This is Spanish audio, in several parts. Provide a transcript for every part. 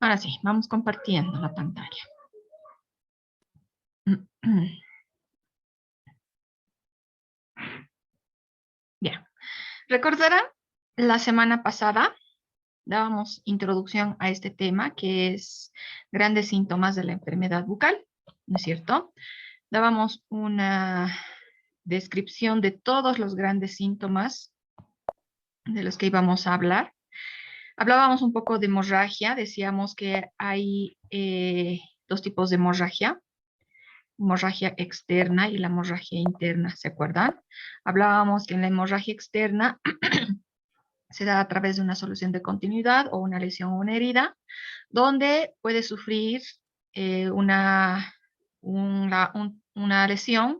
Ahora sí, vamos compartiendo la pantalla. Bien. Recordarán, la semana pasada dábamos introducción a este tema que es grandes síntomas de la enfermedad bucal, ¿no es cierto? Dábamos una descripción de todos los grandes síntomas de los que íbamos a hablar. Hablábamos un poco de hemorragia, decíamos que hay dos tipos de hemorragia externa y la hemorragia interna, ¿se acuerdan? Hablábamos que en la hemorragia externa se da a través de una solución de continuidad o una lesión o una herida, donde puede sufrir una lesión,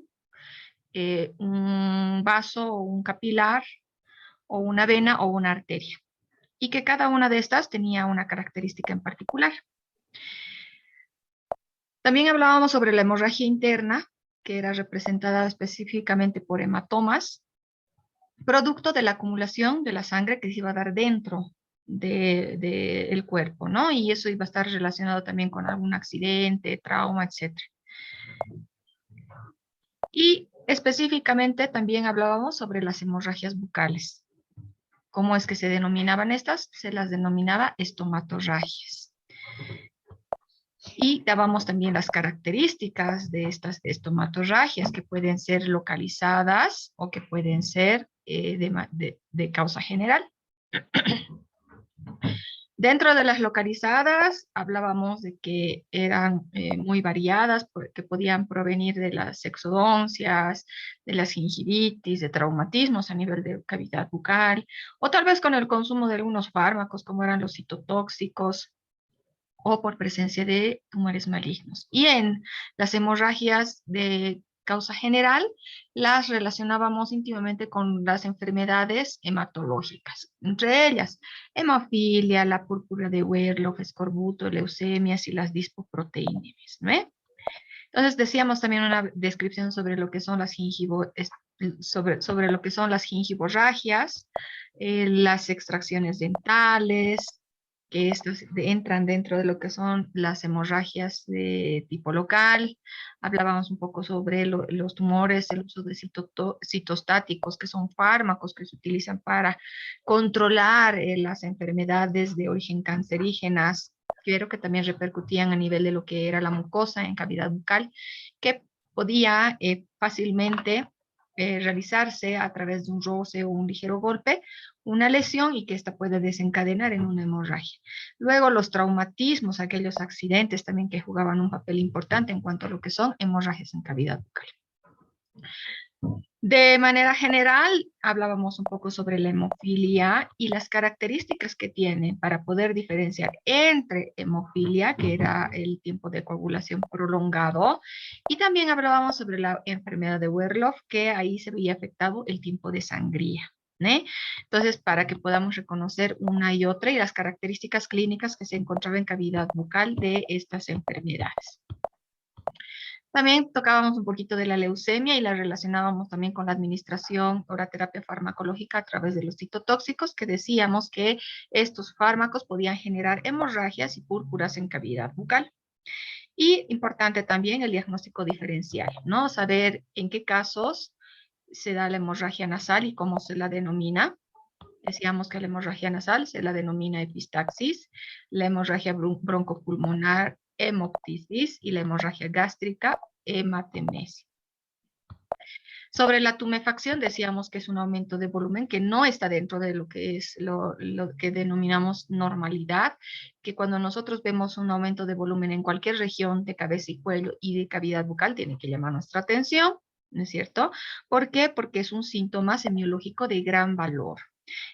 un vaso o un capilar o una vena o una arteria, y que cada una de estas tenía una característica en particular. También hablábamos sobre la hemorragia interna, que era representada específicamente por hematomas, producto de la acumulación de la sangre que se iba a dar dentro del cuerpo, ¿no? Y eso iba a estar relacionado también con algún accidente, trauma, etc. Y específicamente también hablábamos sobre las hemorragias bucales. ¿Cómo es que se denominaban estas? Se las denominaba estomatorragias. Y dábamos también las características de estas estomatorragias, que pueden ser localizadas o que pueden ser de causa general. Dentro de las localizadas, hablábamos de que eran muy variadas, que podían provenir de las exodoncias, de las gingivitis, de traumatismos a nivel de cavidad bucal, o tal vez con el consumo de algunos fármacos, como eran los citotóxicos, o por presencia de tumores malignos. Y en las hemorragias de causa general, las relacionábamos íntimamente con las enfermedades hematológicas, entre ellas hemofilia, la púrpura de Werloff, escorbuto, leucemias y las dispoproteíneas, ¿no? Entonces decíamos también una descripción sobre lo que son las sobre lo que son las gingivorragias, las extracciones dentales, que estas entran dentro de lo que son las hemorragias de tipo local. Hablábamos un poco sobre los tumores, el uso de citostáticos, que son fármacos que se utilizan para controlar las enfermedades de origen cancerígenas, pero que también repercutían a nivel de lo que era la mucosa en cavidad bucal, que podía fácilmente realizarse a través de un roce o un ligero golpe, una lesión, y que esta puede desencadenar en una hemorragia. Luego los traumatismos, aquellos accidentes también que jugaban un papel importante en cuanto a lo que son hemorragias en cavidad bucal. De manera general, hablábamos un poco sobre la hemofilia y las características que tiene para poder diferenciar entre hemofilia, que era el tiempo de coagulación prolongado, y también hablábamos sobre la enfermedad de Werloff, que ahí se veía afectado el tiempo de sangría, ¿eh? Entonces, para que podamos reconocer una y otra y las características clínicas que se encontraban en cavidad bucal de estas enfermedades. También tocábamos un poquito de la leucemia y la relacionábamos también con la administración o la terapia farmacológica a través de los citotóxicos, que decíamos que estos fármacos podían generar hemorragias y púrpuras en cavidad bucal. Y importante también el diagnóstico diferencial, ¿no? Saber en qué casos se da la hemorragia nasal y cómo se la denomina. Decíamos que la hemorragia nasal se la denomina epistaxis, la hemorragia broncopulmonar, hemoptisis, y la hemorragia gástrica, hematemesis. Sobre la tumefacción decíamos que es un aumento de volumen que no está dentro de lo que es lo que denominamos normalidad, que cuando nosotros vemos un aumento de volumen en cualquier región de cabeza y cuello y de cavidad bucal, tiene que llamar nuestra atención, ¿no es cierto? ¿Por qué? Porque es un síntoma semiológico de gran valor.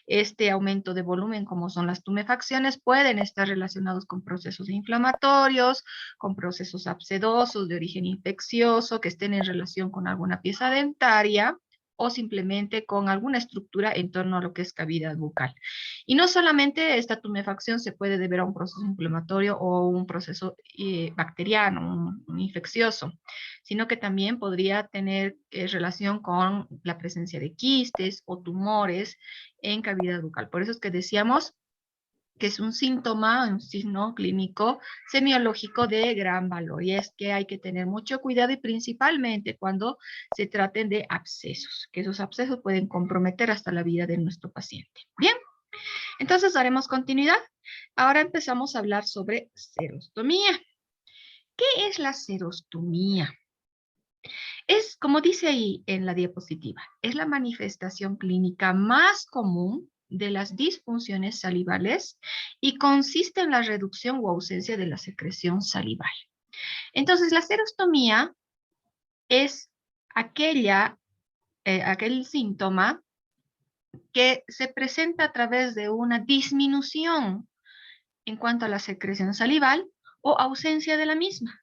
Este aumento de volumen, como son las tumefacciones, pueden estar relacionados con procesos inflamatorios, con procesos abscedosos de origen infeccioso, que estén en relación con alguna pieza dentaria, o simplemente con alguna estructura en torno a lo que es cavidad bucal. Y no solamente esta tumefacción se puede deber a un proceso inflamatorio o un proceso bacteriano, un infeccioso, sino que también podría tener relación con la presencia de quistes o tumores en cavidad bucal. Por eso es que decíamos que es un síntoma, un signo clínico semiológico de gran valor. Y es que hay que tener mucho cuidado y principalmente cuando se traten de abscesos, que esos abscesos pueden comprometer hasta la vida de nuestro paciente. Bien, entonces daremos continuidad. Ahora empezamos a hablar sobre serostomía. ¿Qué es la serostomía? Es, como dice ahí en la diapositiva, es la manifestación clínica más común de las disfunciones salivales y consiste en la reducción o ausencia de la secreción salival. Entonces, la serostomía es aquel síntoma que se presenta a través de una disminución en cuanto a la secreción salival o ausencia de la misma.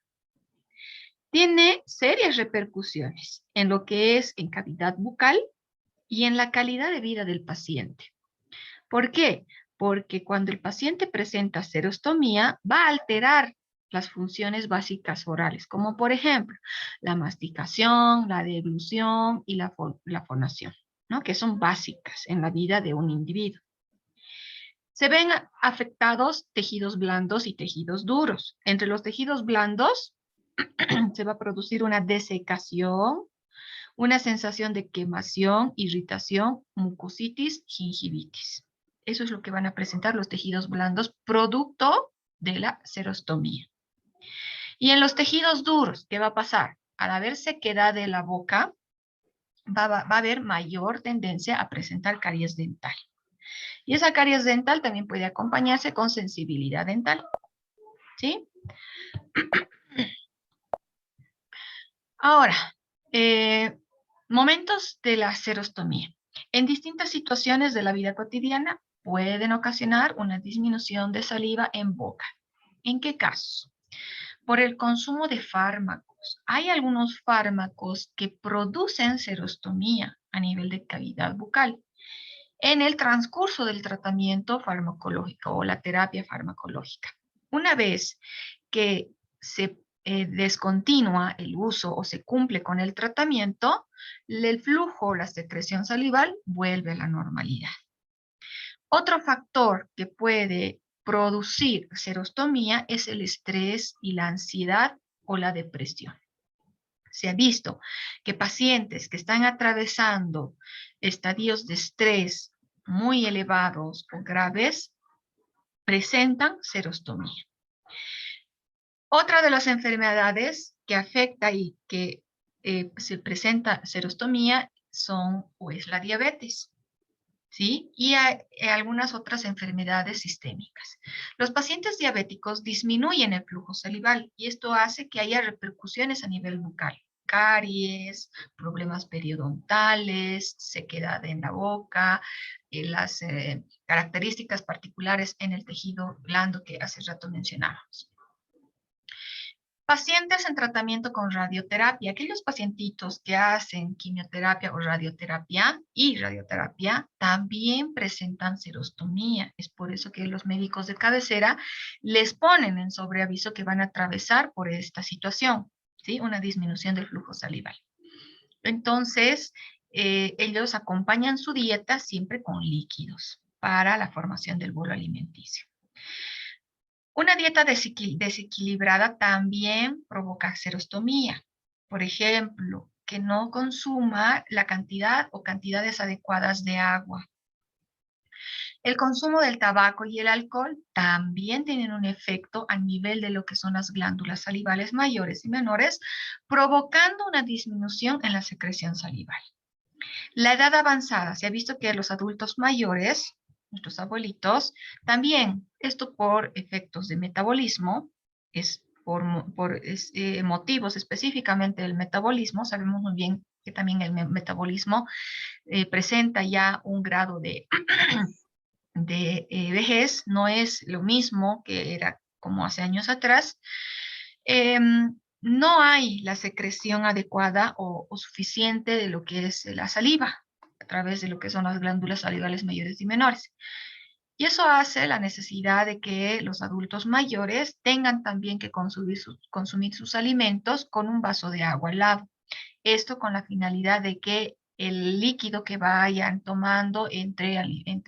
Tiene serias repercusiones en lo que es en cavidad bucal y en la calidad de vida del paciente. ¿Por qué? Porque cuando el paciente presenta serostomía, va a alterar las funciones básicas orales, como por ejemplo la masticación, la deglución y la fonación, ¿no? Que son básicas en la vida de un individuo. Se ven afectados tejidos blandos y tejidos duros. Entre los tejidos blandos se va a producir una desecación, una sensación de quemación, irritación, mucositis, gingivitis. Eso es lo que van a presentar los tejidos blandos producto de la serostomía. Y en los tejidos duros, ¿qué va a pasar? Al haber sequedad de la boca, va a haber mayor tendencia a presentar caries dental. Y esa caries dental también puede acompañarse con sensibilidad dental. ¿Sí? Ahora, momentos de la serostomía. En distintas situaciones de la vida cotidiana pueden ocasionar una disminución de saliva en boca. ¿En qué casos? Por el consumo de fármacos. Hay algunos fármacos que producen serostomía a nivel de cavidad bucal en el transcurso del tratamiento farmacológico o la terapia farmacológica. Una vez que se descontinúa el uso o se cumple con el tratamiento, el flujo o la secreción salival vuelve a la normalidad. Otro factor que puede producir serostomía es el estrés y la ansiedad o la depresión. Se ha visto que pacientes que están atravesando estadios de estrés muy elevados o graves presentan serostomía. Otra de las enfermedades que afecta y que se presenta serostomía son o es la diabetes, ¿sí? Y hay algunas otras enfermedades sistémicas. Los pacientes diabéticos disminuyen el flujo salival y esto hace que haya repercusiones a nivel bucal. Caries, problemas periodontales, sequedad en la boca, las características particulares en el tejido blando que hace rato mencionábamos. Pacientes en tratamiento con radioterapia, aquellos pacientitos que hacen quimioterapia o radioterapia también presentan serostomía. Es por eso que los médicos de cabecera les ponen en sobreaviso que van a atravesar por esta situación, ¿sí? Una disminución del flujo salival. Entonces, ellos acompañan su dieta siempre con líquidos para la formación del bolo alimenticio. Una dieta desequilibrada también provoca serostomía. Por ejemplo, que no consuma la cantidad o cantidades adecuadas de agua. El consumo del tabaco y el alcohol también tienen un efecto a nivel de lo que son las glándulas salivales mayores y menores, provocando una disminución en la secreción salival. La edad avanzada, se ha visto que los adultos mayores, nuestros abuelitos, también esto por efectos de metabolismo, es por motivos específicamente del metabolismo, sabemos muy bien que también el metabolismo presenta ya un grado de, vejez, no es lo mismo que era como hace años atrás. No hay la secreción adecuada o suficiente de lo que es la saliva a través de lo que son las glándulas salivales mayores y menores. Y eso hace la necesidad de que los adultos mayores tengan también que consumir sus alimentos con un vaso de agua al lado. Esto con la finalidad de que el líquido que vayan tomando entre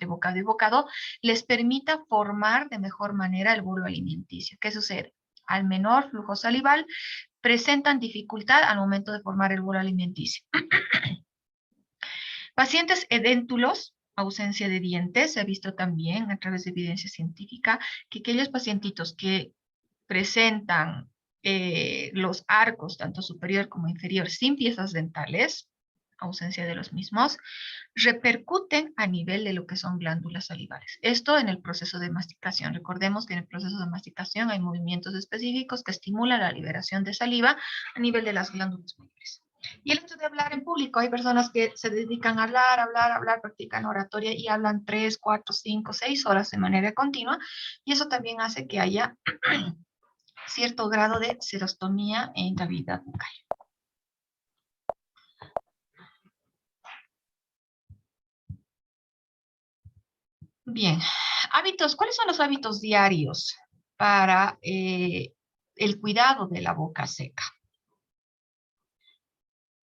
bocado y bocado les permita formar de mejor manera el bolo alimenticio. ¿Qué sucede? Al menor flujo salival, presentan dificultad al momento de formar el bolo alimenticio. Pacientes edéntulos, ausencia de dientes, se ha visto también a través de evidencia científica que aquellos pacientitos que presentan los arcos, tanto superior como inferior, sin piezas dentales, ausencia de los mismos, repercuten a nivel de lo que son glándulas salivares. Esto en el proceso de masticación. Recordemos que en el proceso de masticación hay movimientos específicos que estimulan la liberación de saliva a nivel de las glándulas salivares. Y el hecho de hablar en público, hay personas que se dedican a hablar, practican oratoria y hablan 3, 4, 5, 6 horas de manera continua, y eso también hace que haya cierto grado de xerostomía en cavidad bucal. Bien, hábitos, ¿cuáles son los hábitos diarios para el cuidado de la boca seca?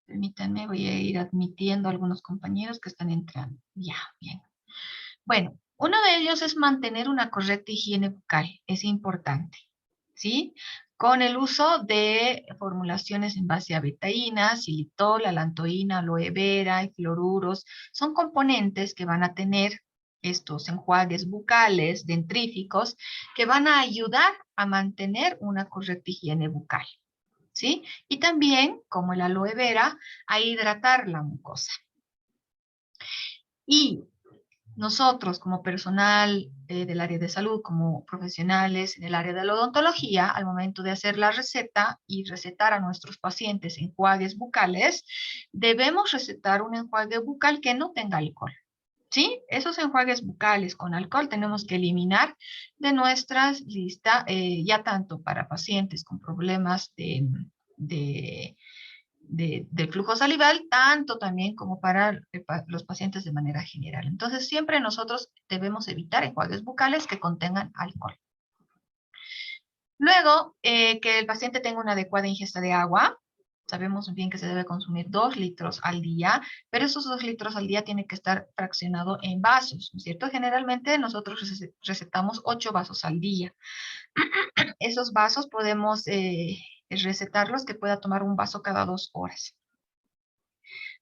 Permítanme, voy a ir admitiendo a algunos compañeros que están entrando. Ya, bien. Bueno, uno de ellos es mantener una correcta higiene bucal, es importante, ¿sí? Con el uso de formulaciones en base a betaína, xilitol, alantoína, aloe vera y fluoruros, son componentes que van a tener estos enjuagues bucales dentríficos que van a ayudar a mantener una correcta higiene bucal, ¿sí? Y también, como el aloe vera, a hidratar la mucosa. Y nosotros, como personal del área de salud, como profesionales en el área de la odontología, al momento de hacer la receta y recetar a nuestros pacientes enjuagues bucales, debemos recetar un enjuague bucal que no tenga alcohol. ¿Sí? Esos enjuagues bucales con alcohol tenemos que eliminar de nuestras listas, ya tanto para pacientes con problemas del flujo salival, tanto también como para los pacientes de manera general. Entonces, siempre nosotros debemos evitar enjuagues bucales que contengan alcohol. Luego, que el paciente tenga una adecuada ingesta de agua. Sabemos bien que se debe consumir 2 litros al día, pero esos 2 litros al día tienen que estar fraccionados en vasos, ¿no es cierto? Generalmente nosotros recetamos 8 vasos al día. Esos vasos podemos recetarlos que pueda tomar un vaso cada 2 horas.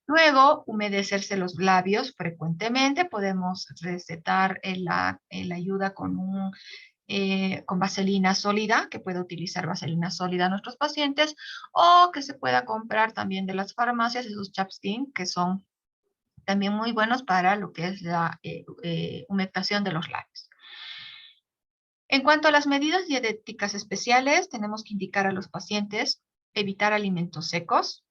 Luego, humedecerse los labios frecuentemente. Podemos recetar la ayuda con vaselina sólida, que pueda utilizar vaselina sólida a nuestros pacientes, o que se pueda comprar también de las farmacias esos chapstick, que son también muy buenos para lo que es la humectación de los labios. En cuanto a las medidas dietéticas especiales, tenemos que indicar a los pacientes evitar alimentos secos,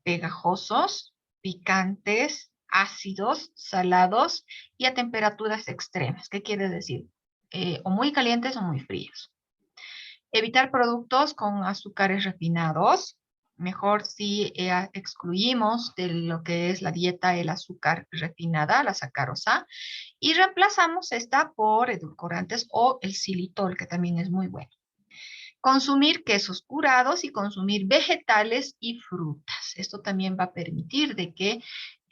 pegajosos, picantes, ácidos, salados y a temperaturas extremas. ¿Qué quiere decir? O muy calientes o muy fríos. Evitar productos con azúcares refinados. Mejor si excluimos de lo que es la dieta el azúcar refinada, la sacarosa, y reemplazamos esta por edulcorantes o el xilitol, que también es muy bueno. Consumir quesos curados y consumir vegetales y frutas. Esto también va a permitir de que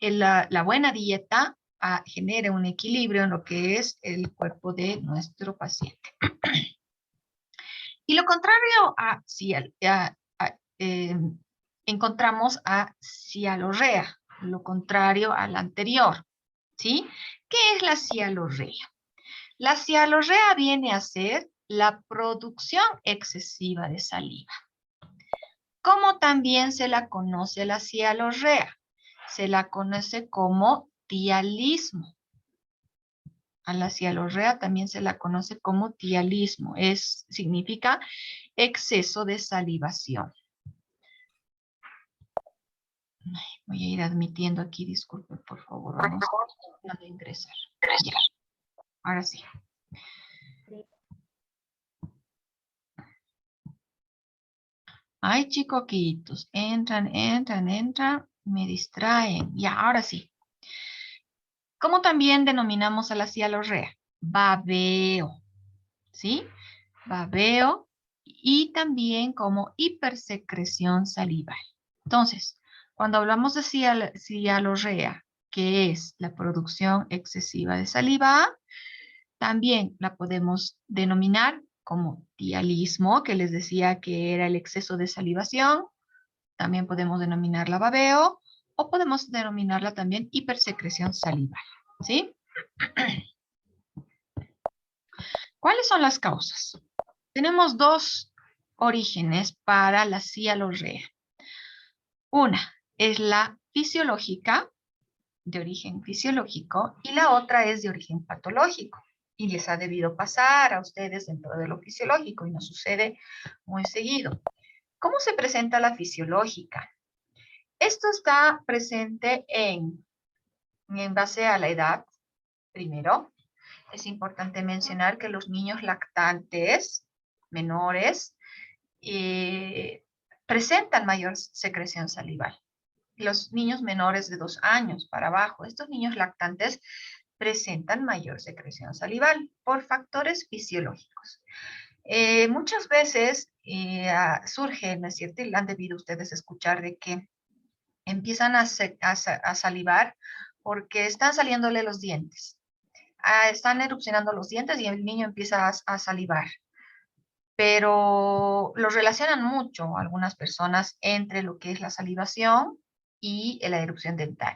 la buena dieta genere un equilibrio en lo que es el cuerpo de nuestro paciente. Y lo contrario encontramos a cialorrea, lo contrario al anterior, ¿sí? ¿Qué es la cialorrea? La cialorrea viene a ser la producción excesiva de saliva. ¿Cómo también se la conoce la cialorrea? Se la conoce como tialismo. A la cialorrea también se la conoce como tialismo. Significa exceso de salivación. Voy a ir admitiendo aquí, disculpe, por favor, vamos a ingresar. Ya. Ahora sí. Ay, chicoquitos, entran, me distraen. Ya, ahora sí. ¿Cómo también denominamos a la cialorrea? Babeo, ¿sí? Babeo y también como hipersecreción salival. Entonces, Cuando hablamos de cialorrea, que es la producción excesiva de saliva, también la podemos denominar como tialismo, que les decía que era el exceso de salivación. También podemos denominarla babeo o podemos denominarla también hipersecreción salival, ¿sí? ¿Cuáles son las causas? Tenemos dos orígenes para la cialorrea. Una es la fisiológica, de origen fisiológico, y la otra es de origen patológico. Y les ha debido pasar a ustedes dentro de lo fisiológico y nos sucede muy seguido. ¿Cómo se presenta la fisiológica? Esto está presente en base a la edad, primero. Es importante mencionar que los niños lactantes menores presentan mayor secreción salival. Los niños menores de 2 años para abajo, estos niños lactantes presentan mayor secreción salival por factores fisiológicos. Muchas veces surge, ¿no es cierto? Y han debido ustedes escuchar de que empiezan a salivar porque están saliéndole los dientes. Están erupcionando los dientes y el niño empieza a salivar. Pero lo relacionan mucho algunas personas entre lo que es la salivación y la erupción dental.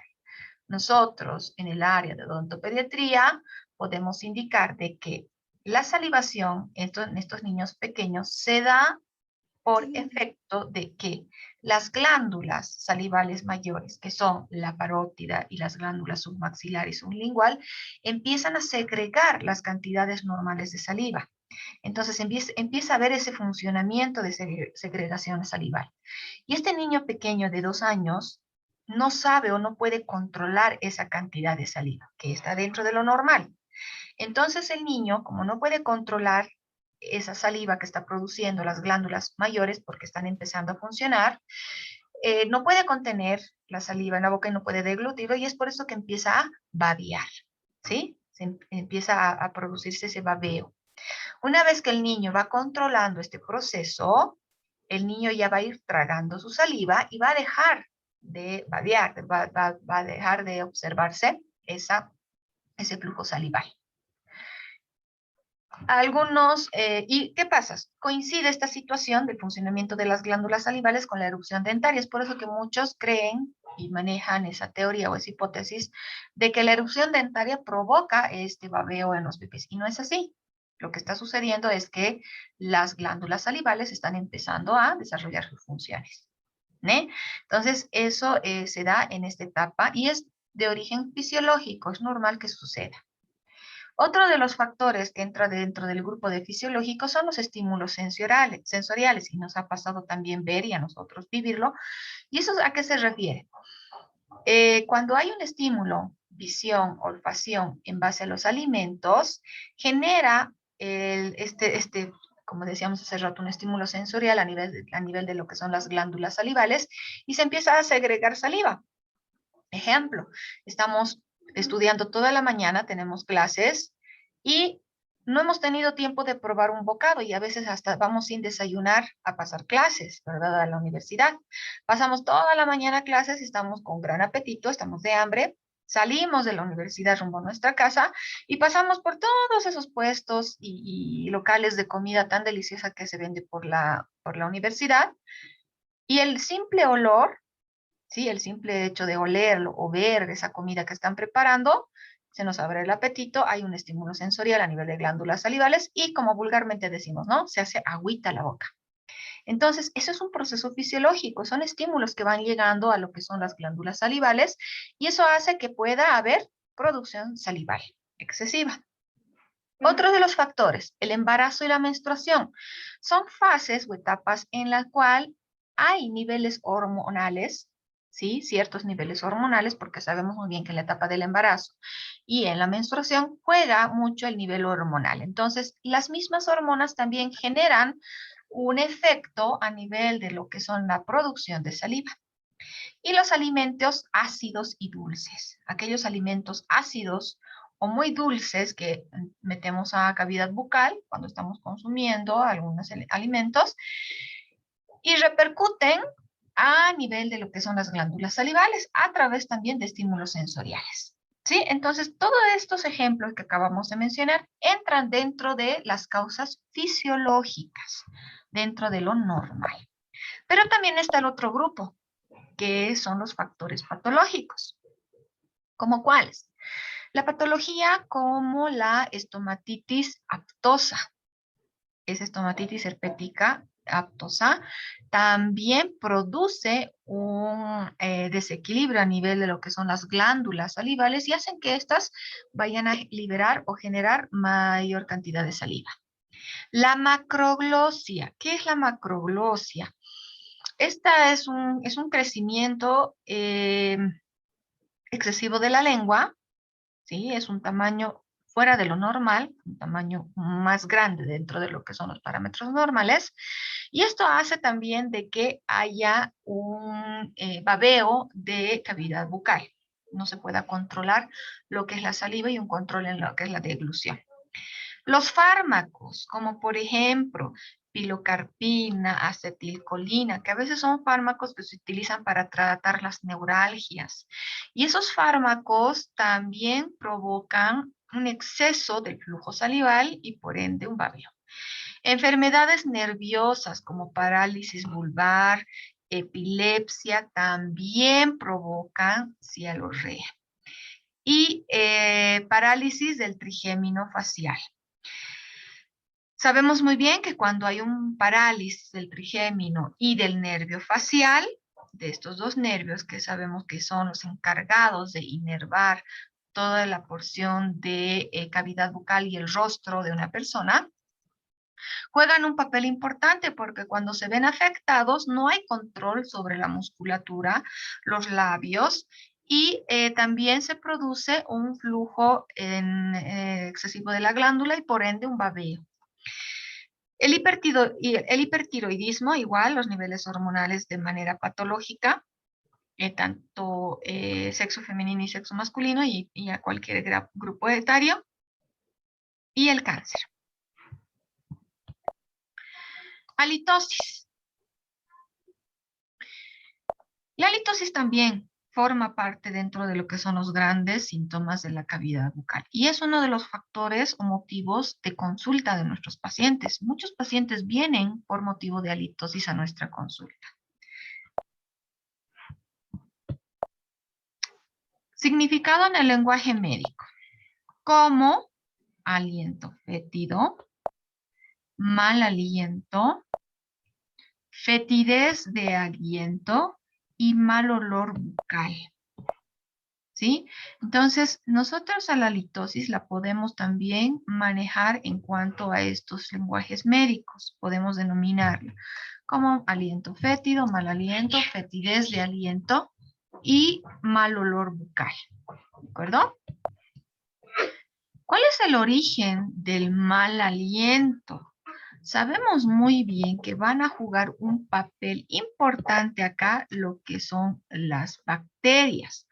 Nosotros, en el área de odontopediatría, podemos indicar de que la salivación en estos niños pequeños se da por efecto de que las glándulas salivales mayores, que son la parótida y las glándulas submaxilar y sublingual, empiezan a segregar las cantidades normales de saliva. Entonces empieza a haber ese funcionamiento de segregación salival. Y este niño pequeño de 2 años no sabe o no puede controlar esa cantidad de saliva, que está dentro de lo normal. Entonces el niño, como no puede controlar esa saliva que está produciendo las glándulas mayores porque están empezando a funcionar, no puede contener la saliva en la boca y no puede deglutirlo y es por eso que empieza a babear, ¿sí? Empieza a producirse ese babeo. Una vez que el niño va controlando este proceso, el niño ya va a ir tragando su saliva y va a dejar de babear, va a dejar de observarse ese flujo salival. ¿Y qué pasa? Coincide esta situación del funcionamiento de las glándulas salivales con la erupción dentaria. Es por eso que muchos creen y manejan esa teoría o esa hipótesis de que la erupción dentaria provoca este babeo en los bebés. Y no es así. Lo que está sucediendo es que las glándulas salivales están empezando a desarrollar sus funciones. Entonces, eso se da en esta etapa y es de origen fisiológico. Es normal que suceda. Otro de los factores que entra dentro del grupo de fisiológicos son los estímulos sensoriales, y nos ha pasado también ver y a nosotros vivirlo. ¿Y eso a qué se refiere? Cuando hay un estímulo, visión, olfacción, en base a los alimentos, genera como decíamos hace rato, un estímulo sensorial a nivel de lo que son las glándulas salivales y se empieza a segregar saliva. Ejemplo, estamos estudiando toda la mañana, tenemos clases y no hemos tenido tiempo de probar un bocado y a veces hasta vamos sin desayunar a pasar clases, ¿verdad? A la universidad. Pasamos toda la mañana a clases, estamos con gran apetito, estamos de hambre, salimos de la universidad rumbo a nuestra casa y pasamos por todos esos puestos y locales de comida tan deliciosa que se vende por la universidad y el simple olor, ¿sí? El simple hecho de olerlo o ver esa comida que están preparando, se nos abre el apetito, hay un estímulo sensorial a nivel de glándulas salivales y como vulgarmente decimos, ¿no? Se hace agüita la boca. Entonces, eso es un proceso fisiológico, son estímulos que van llegando a lo que son las glándulas salivales y eso hace que pueda haber producción salival excesiva. Otro de los factores, el embarazo y la menstruación, son fases o etapas en las cuales hay niveles hormonales, ¿sí? Ciertos niveles hormonales, porque sabemos muy bien que en la etapa del embarazo y en la menstruación juega mucho el nivel hormonal. Entonces, las mismas hormonas también generan un efecto a nivel de lo que son la producción de saliva. Y los alimentos ácidos y dulces. Aquellos alimentos ácidos o muy dulces que metemos a cavidad bucal cuando estamos consumiendo algunos alimentos y repercuten a nivel de lo que son las glándulas salivales, a través también de estímulos sensoriales. ¿Sí? Entonces, todos estos ejemplos que acabamos de mencionar entran dentro de las causas fisiológicas, dentro de lo normal. Pero también está el otro grupo, que son los factores patológicos. ¿Cómo cuáles? La patología como la estomatitis aftosa. Esa estomatitis herpética aftosa también produce un desequilibrio a nivel de lo que son las glándulas salivales y hacen que éstas vayan a liberar o generar mayor cantidad de saliva. La macroglosia. ¿Qué es la macroglosia? Esta es un crecimiento excesivo de la lengua, ¿sí? Es un tamaño fuera de lo normal, un tamaño más grande dentro de lo que son los parámetros normales. Y esto hace también de que haya un babeo de cavidad bucal. No se pueda controlar lo que es la saliva y un control en lo que es la deglución. Los fármacos, como por ejemplo pilocarpina, acetilcolina, que a veces son fármacos que se utilizan para tratar las neuralgias. Y esos fármacos también provocan un exceso del flujo salival y por ende un babeo. Enfermedades nerviosas como parálisis vulvar, epilepsia, también provocan cialorrea. Y parálisis del trigémino facial. Sabemos muy bien que cuando hay un parálisis del trigémino y del nervio facial, de estos dos nervios que sabemos que son los encargados de inervar toda la porción de cavidad bucal y el rostro de una persona, juegan un papel importante porque cuando se ven afectados no hay control sobre la musculatura, los labios y también se produce un flujo excesivo de la glándula y por ende un babeo. El hipertiroidismo, igual, los niveles hormonales de manera patológica, tanto sexo femenino y sexo masculino y a cualquier grupo etario. Y el cáncer. Halitosis. La halitosis también forma parte dentro de lo que son los grandes síntomas de la cavidad bucal. Y es uno de los factores o motivos de consulta de nuestros pacientes. Muchos pacientes vienen por motivo de halitosis a nuestra consulta. Significado en el lenguaje médico. Como aliento fétido, mal aliento, fetidez de aliento y mal olor bucal. ¿Sí? Entonces, nosotros a la halitosis la podemos también manejar en cuanto a estos lenguajes médicos. Podemos denominarla como aliento fétido, mal aliento, fetidez de aliento y mal olor bucal. ¿De acuerdo? ¿Cuál es el origen del mal aliento? Sabemos muy bien que van a jugar un papel importante acá lo que son las bacterias,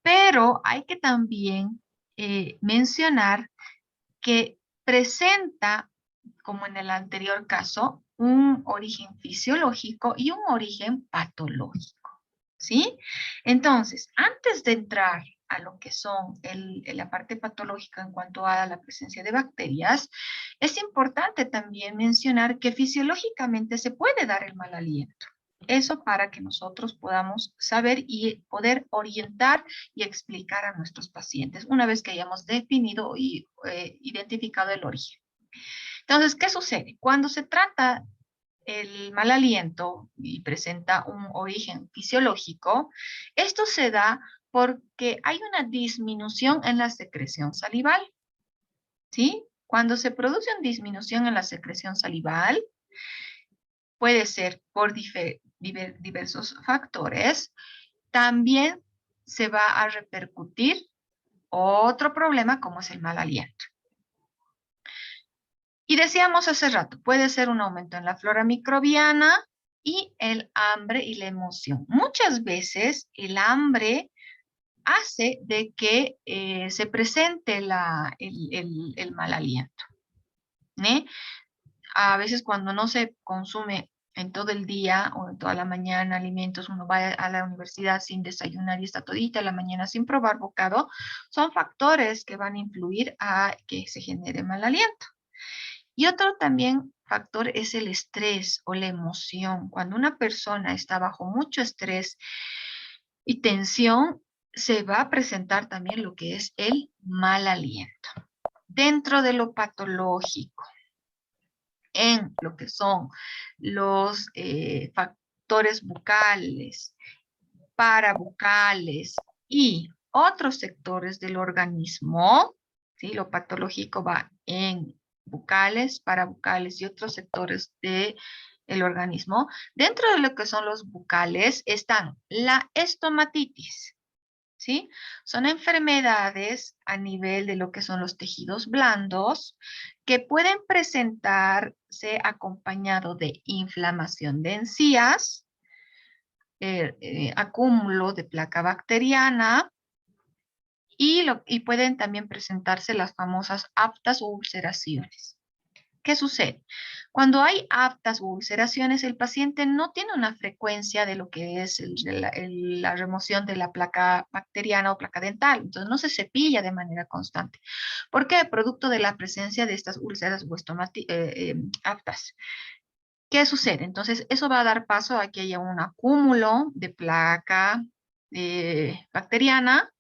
pero hay que también mencionar que presenta, como en el anterior caso, un origen fisiológico y un origen patológico, ¿sí? Entonces, antes de entrar a lo que son la parte patológica en cuanto a la presencia de bacterias, es importante también mencionar que fisiológicamente se puede dar el mal aliento. Eso para que nosotros podamos saber y poder orientar y explicar a nuestros pacientes una vez que hayamos definido y identificado el origen. Entonces, ¿qué sucede? Cuando se trata el mal aliento y presenta un origen fisiológico, esto se da porque hay una disminución en la secreción salival, ¿sí? Cuando se produce una disminución en la secreción salival, puede ser por diversos factores, también se va a repercutir otro problema como es el mal aliento. Y decíamos hace rato, puede ser un aumento en la flora microbiana y el hambre y la emoción. Muchas veces el hambre hace de que se presente el mal aliento. A veces cuando no se consume en todo el día o en toda la mañana alimentos, uno va a la universidad sin desayunar y está todita la mañana sin probar bocado, son factores que van a influir a que se genere mal aliento. Y otro también factor es el estrés o la emoción. Cuando una persona está bajo mucho estrés y tensión, se va a presentar también lo que es el mal aliento. Dentro de lo patológico, en lo que son los factores bucales, parabucales y otros sectores del organismo, ¿sí? Lo patológico va en bucales, parabucales y otros sectores del organismo. Dentro de lo que son los bucales están la estomatitis, ¿sí? Son enfermedades a nivel de lo que son los tejidos blandos que pueden presentarse acompañado de inflamación de encías, acúmulo de placa bacteriana y pueden también presentarse las famosas aftas o ulceraciones. ¿Qué sucede? Cuando hay aftas o ulceraciones, el paciente no tiene una frecuencia de lo que es la remoción de la placa bacteriana o placa dental, entonces no se cepilla de manera constante. ¿Por qué? Producto de la presencia de estas úlceras o aftas. ¿Qué sucede? Entonces, eso va a dar paso a que haya un acúmulo de placa bacteriana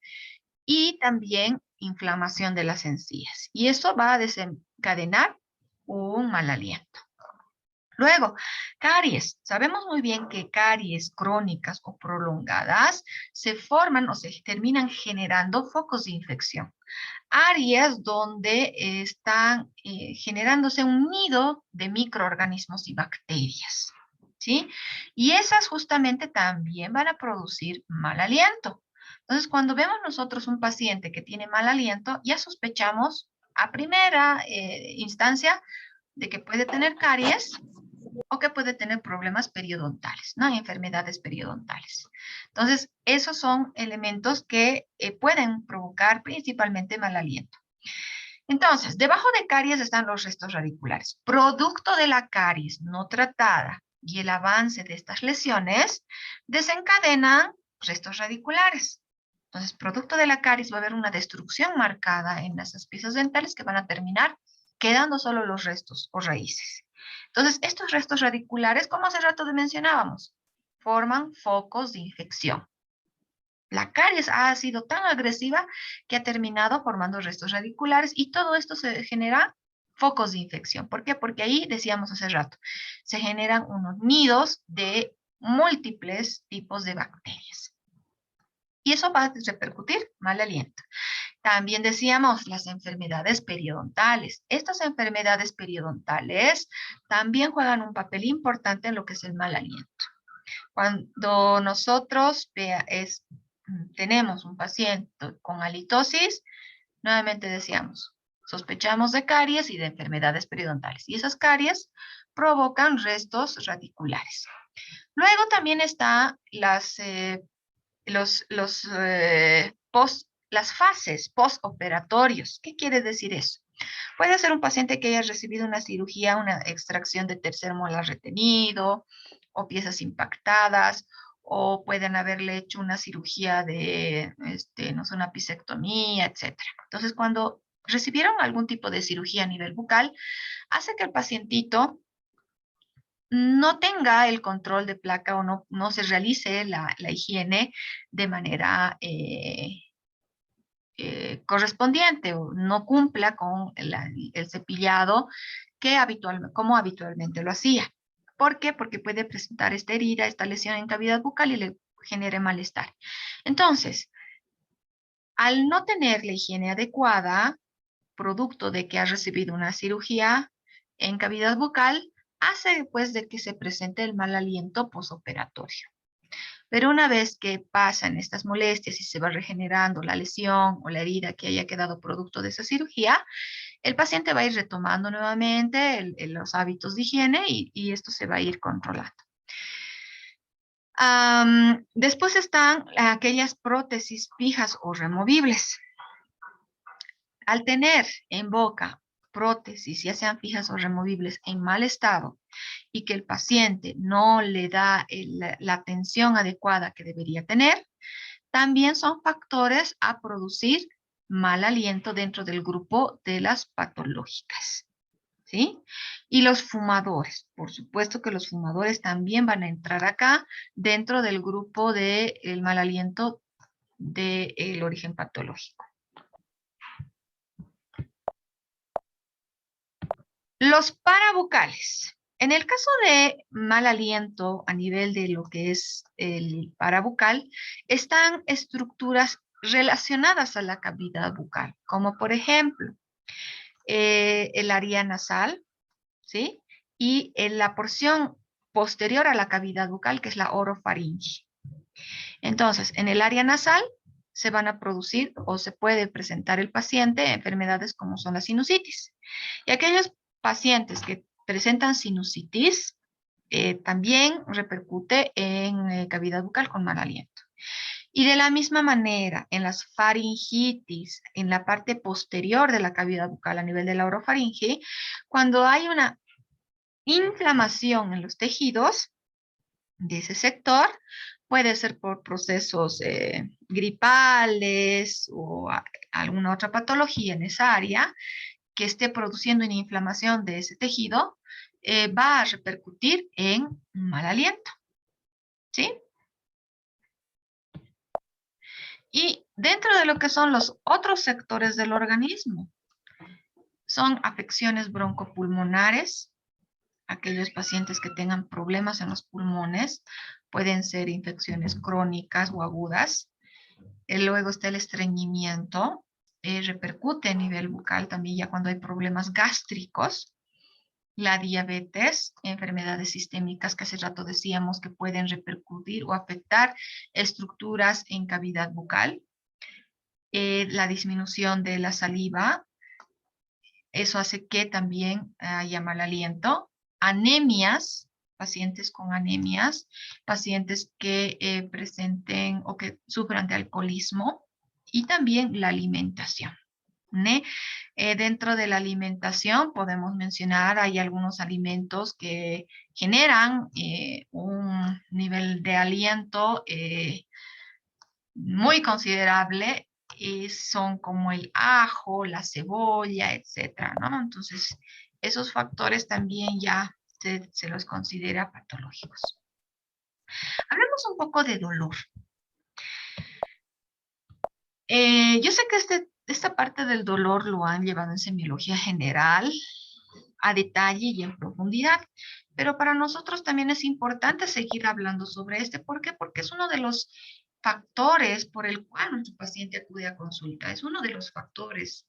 y también inflamación de las encías. Y eso va a desencadenar un mal aliento. Luego, caries. Sabemos muy bien que caries crónicas o prolongadas se forman o se terminan generando focos de infección. Áreas donde están generándose un nido de microorganismos y bacterias, ¿sí? Y esas justamente también van a producir mal aliento. Entonces, cuando vemos nosotros un paciente que tiene mal aliento, ya sospechamos a primera instancia de que puede tener caries o que puede tener problemas periodontales, ¿no? Enfermedades periodontales. Entonces, esos son elementos que pueden provocar principalmente mal aliento. Entonces, debajo de caries están los restos radiculares. Producto de la caries no tratada y el avance de estas lesiones desencadenan restos radiculares. Entonces, producto de la caries va a haber una destrucción marcada en esas piezas dentales que van a terminar quedando solo los restos o raíces. Entonces, estos restos radiculares, como hace rato mencionábamos, forman focos de infección. La caries ha sido tan agresiva que ha terminado formando restos radiculares y todo esto se genera focos de infección. ¿Por qué? Porque ahí, decíamos hace rato, se generan unos nidos de múltiples tipos de bacterias. Y eso va a repercutir mal aliento. También decíamos las enfermedades periodontales. Estas enfermedades periodontales también juegan un papel importante en lo que es el mal aliento. Cuando nosotros tenemos un paciente con halitosis, nuevamente decíamos, sospechamos de caries y de enfermedades periodontales. Y esas caries provocan restos radiculares. Luego también están las las fases postoperatorios. ¿Qué quiere decir eso? Puede ser un paciente que haya recibido una cirugía, una extracción de tercer molar retenido o piezas impactadas, o pueden haberle hecho una cirugía de, no sé, una pisectomía, etc. Entonces, cuando recibieron algún tipo de cirugía a nivel bucal, hace que el pacientito no tenga el control de placa o no se realice la higiene de manera correspondiente o no cumpla con el cepillado como habitualmente lo hacía. ¿Por qué? Porque puede presentar esta herida, esta lesión en cavidad bucal y le genere malestar. Entonces, al no tener la higiene adecuada, producto de que ha recibido una cirugía en cavidad bucal, hace pues de que se presente el mal aliento posoperatorio. Pero una vez que pasan estas molestias y se va regenerando la lesión o la herida que haya quedado producto de esa cirugía, el paciente va a ir retomando nuevamente los hábitos de higiene y esto se va a ir controlando. Después están aquellas prótesis fijas o removibles. Al tener en boca prótesis, ya sean fijas o removibles, en mal estado y que el paciente no le da la atención adecuada que debería tener, también son factores a producir mal aliento dentro del grupo de las patológicas. ¿Sí? Y los fumadores, por supuesto que los fumadores también van a entrar acá dentro del grupo del mal aliento del origen patológico. Los parabucales. En el caso de mal aliento a nivel de lo que es el parabucal, están estructuras relacionadas a la cavidad bucal, como por ejemplo el área nasal, ¿sí? Y en la porción posterior a la cavidad bucal, que es la orofaringe. Entonces, en el área nasal se van a producir o se puede presentar el paciente enfermedades como son la sinusitis. Y aquellos pacientes que presentan sinusitis también repercute en cavidad bucal con mal aliento. Y de la misma manera, en las faringitis, en la parte posterior de la cavidad bucal a nivel de la orofaringe, cuando hay una inflamación en los tejidos de ese sector, puede ser por procesos gripales o alguna otra patología en esa área que esté produciendo una inflamación de ese tejido, va a repercutir en mal aliento. ¿Sí? Y dentro de lo que son los otros sectores del organismo, son afecciones broncopulmonares, aquellos pacientes que tengan problemas en los pulmones, pueden ser infecciones crónicas o agudas. Luego está el estreñimiento, repercute a nivel bucal también ya cuando hay problemas gástricos. La diabetes, enfermedades sistémicas que hace rato decíamos que pueden repercutir o afectar estructuras en cavidad bucal. La disminución de la saliva, eso hace que también haya mal aliento. Anemias, pacientes con anemias, pacientes que presenten o que sufran de alcoholismo, y también la alimentación. Dentro de la alimentación podemos mencionar, hay algunos alimentos que generan un nivel de aliento muy considerable, y son como el ajo, la cebolla, etcétera, ¿no? Entonces, esos factores también ya se los considera patológicos. Hablemos un poco de dolor. Yo sé que esta parte del dolor lo han llevado en semiología general, a detalle y en profundidad, pero para nosotros también es importante seguir hablando sobre este. ¿Por qué? Porque es uno de los factores por el cual nuestro paciente acude a consulta. Es uno de los factores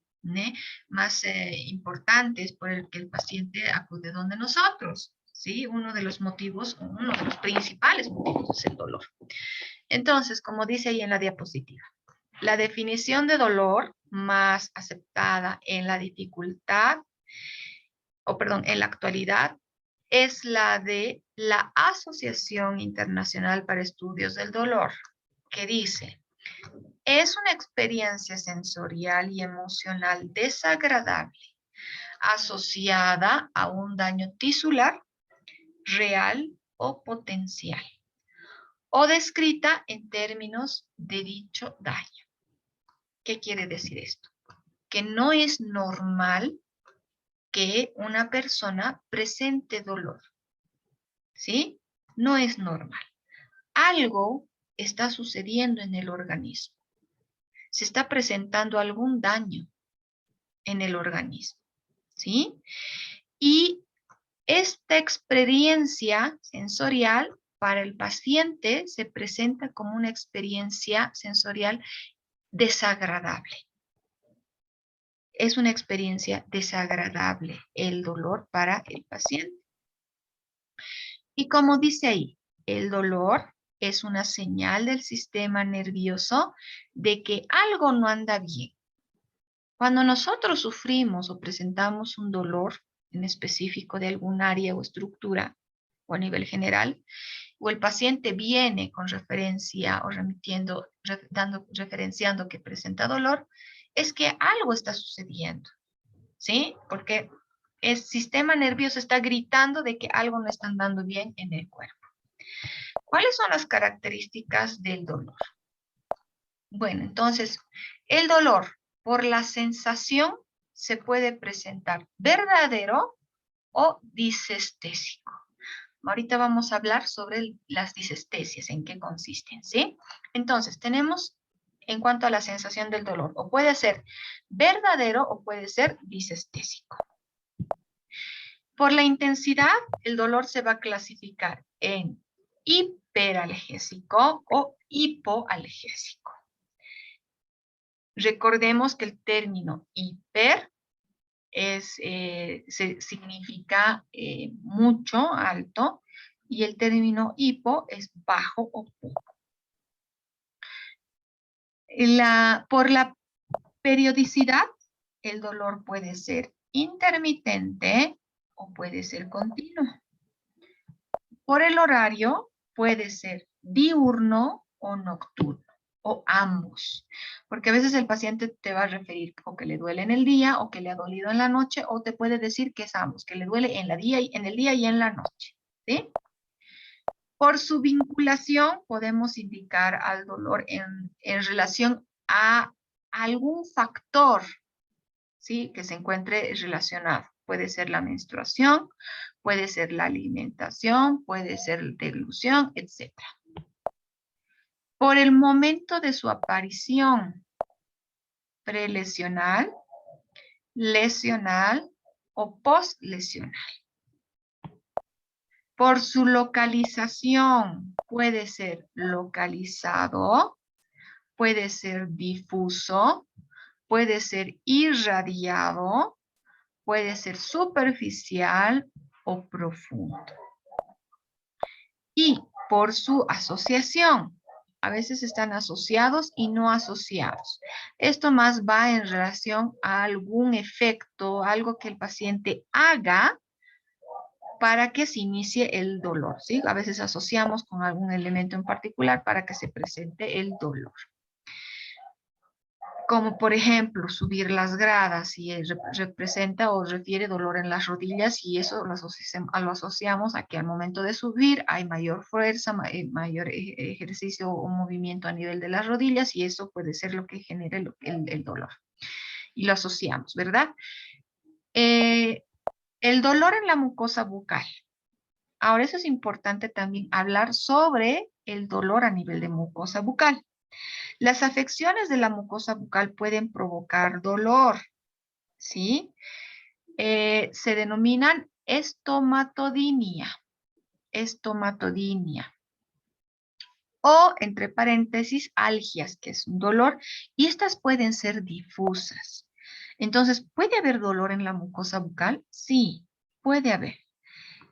más importantes por el que el paciente acude donde nosotros. ¿Sí? Uno de los motivos, uno de los principales motivos es el dolor. Entonces, como dice ahí en la diapositiva, la definición de dolor más aceptada en la dificultad, en la actualidad, es la de la Asociación Internacional para Estudios del Dolor, que dice: es una experiencia sensorial y emocional desagradable asociada a un daño tisular, real o potencial, o descrita en términos de dicho daño. ¿Qué quiere decir esto? Que no es normal que una persona presente dolor, ¿sí? No es normal. Algo está sucediendo en el organismo. Se está presentando algún daño en el organismo, ¿sí? Y esta experiencia sensorial para el paciente se presenta como una experiencia sensorial desagradable. Es una experiencia desagradable el dolor para el paciente. Y como dice ahí, el dolor es una señal del sistema nervioso de que algo no anda bien. Cuando nosotros sufrimos o presentamos un dolor en específico de algún área o estructura o a nivel general, o el paciente viene con referencia o referenciando que presenta dolor, es que algo está sucediendo. ¿sí? Porque el sistema nervioso está gritando de que algo no está andando bien en el cuerpo. ¿Cuáles son las características del dolor? Bueno, entonces, el dolor por la sensación se puede presentar verdadero o disestésico. Ahorita vamos a hablar sobre las disestesias, en qué consisten, ¿sí? Entonces, tenemos en cuanto a la sensación del dolor, o puede ser verdadero o puede ser disestésico. Por la intensidad, el dolor se va a clasificar en hiperalgésico o hipoalgésico. Recordemos que el término hiper significa mucho, alto, y el término hipo es bajo o poco. Por la periodicidad, el dolor puede ser intermitente o puede ser continuo. Por el horario, puede ser diurno o nocturno, o ambos. Porque a veces el paciente te va a referir o que le duele en el día, o que le ha dolido en la noche, o te puede decir que es ambos, que le duele en el día y en la noche, ¿sí? Por su vinculación, podemos indicar al dolor en relación a algún factor, ¿sí? Que se encuentre relacionado. Puede ser la menstruación, puede ser la alimentación, puede ser la deglución, etc. Por el momento de su aparición, prelesional, lesional o postlesional. Por su localización, puede ser localizado, puede ser difuso, puede ser irradiado, puede ser superficial o profundo. Y por su asociación, a veces están asociados y no asociados. Esto más va en relación a algún efecto, algo que el paciente haga para que se inicie el dolor, ¿sí? A veces asociamos con algún elemento en particular para que se presente el dolor. Como por ejemplo subir las gradas y representa o refiere dolor en las rodillas, y eso lo asociamos a que al momento de subir hay mayor fuerza, mayor ejercicio o movimiento a nivel de las rodillas, y eso puede ser lo que genere el dolor. Y lo asociamos, ¿verdad? El dolor en la mucosa bucal. Ahora, eso es importante también hablar sobre el dolor a nivel de mucosa bucal. Las afecciones de la mucosa bucal pueden provocar dolor, ¿sí? Se denominan estomatodinia, o entre paréntesis, algias, que es un dolor, y estas pueden ser difusas. Entonces, ¿puede haber dolor en la mucosa bucal? Sí, puede haber.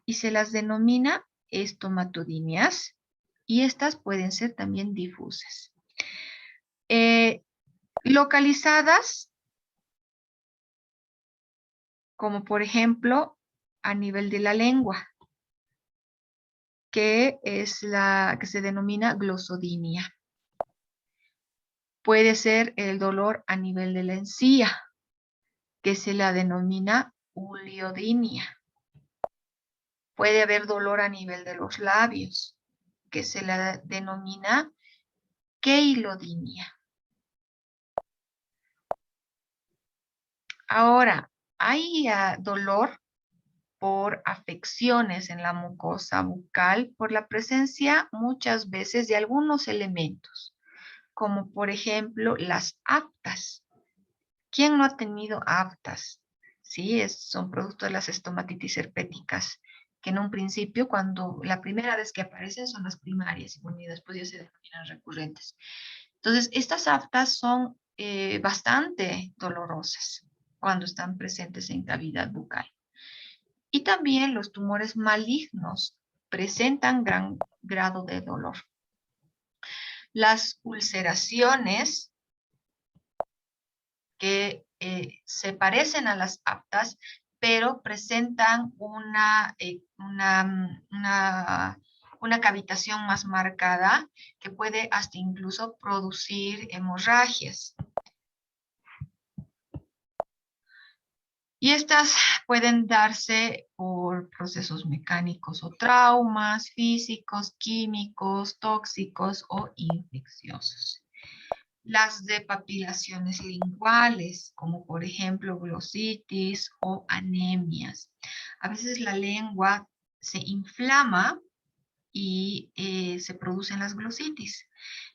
Y se las denomina estomatodinias, y estas pueden ser también difusas. Localizadas, como por ejemplo a nivel de la lengua, que es la que se denomina glosodinia. Puede ser el dolor a nivel de la encía, que se la denomina uliodinia. Puede haber dolor a nivel de los labios, que se la denomina queilodinia. Ahora, hay dolor por afecciones en la mucosa bucal por la presencia muchas veces de algunos elementos, como por ejemplo las aftas. ¿Quién no ha tenido aftas? Sí, son producto de las estomatitis herpéticas, que en un principio, cuando la primera vez que aparecen son las primarias, y después ya se denominan recurrentes. Entonces, estas aftas son bastante dolorosas cuando están presentes en cavidad bucal. Y también los tumores malignos presentan gran grado de dolor. Las ulceraciones que se parecen a las aftas, pero presentan una cavitación más marcada que puede hasta incluso producir hemorragias. Y estas pueden darse por procesos mecánicos o traumas físicos, químicos, tóxicos o infecciosos. Las depapilaciones linguales, como por ejemplo glositis o anemias. A veces la lengua se inflama y se producen las glositis.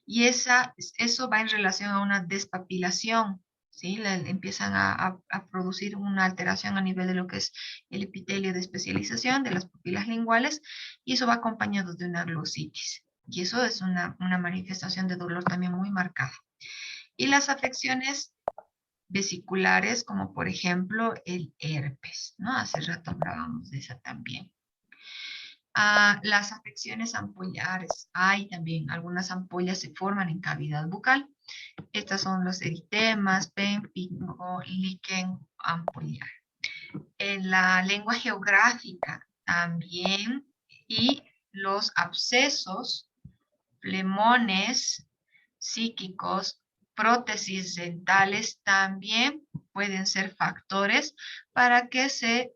Y eso va en relación a una despapilación, ¿sí? Empiezan a producir una alteración a nivel de lo que es el epitelio de especialización de las pupilas linguales y eso va acompañado de una glositis. Y eso es una manifestación de dolor también muy marcada. Y las afecciones vesiculares, como por ejemplo el herpes, ¿no? Hace rato hablábamos de esa también. Las afecciones ampollares. Hay también algunas ampollas se forman en cavidad bucal. Estas son los eritemas, pemphigo, líquen ampollar. En la lengua geográfica también y los abscesos, flemones psíquicos, prótesis dentales también pueden ser factores para que se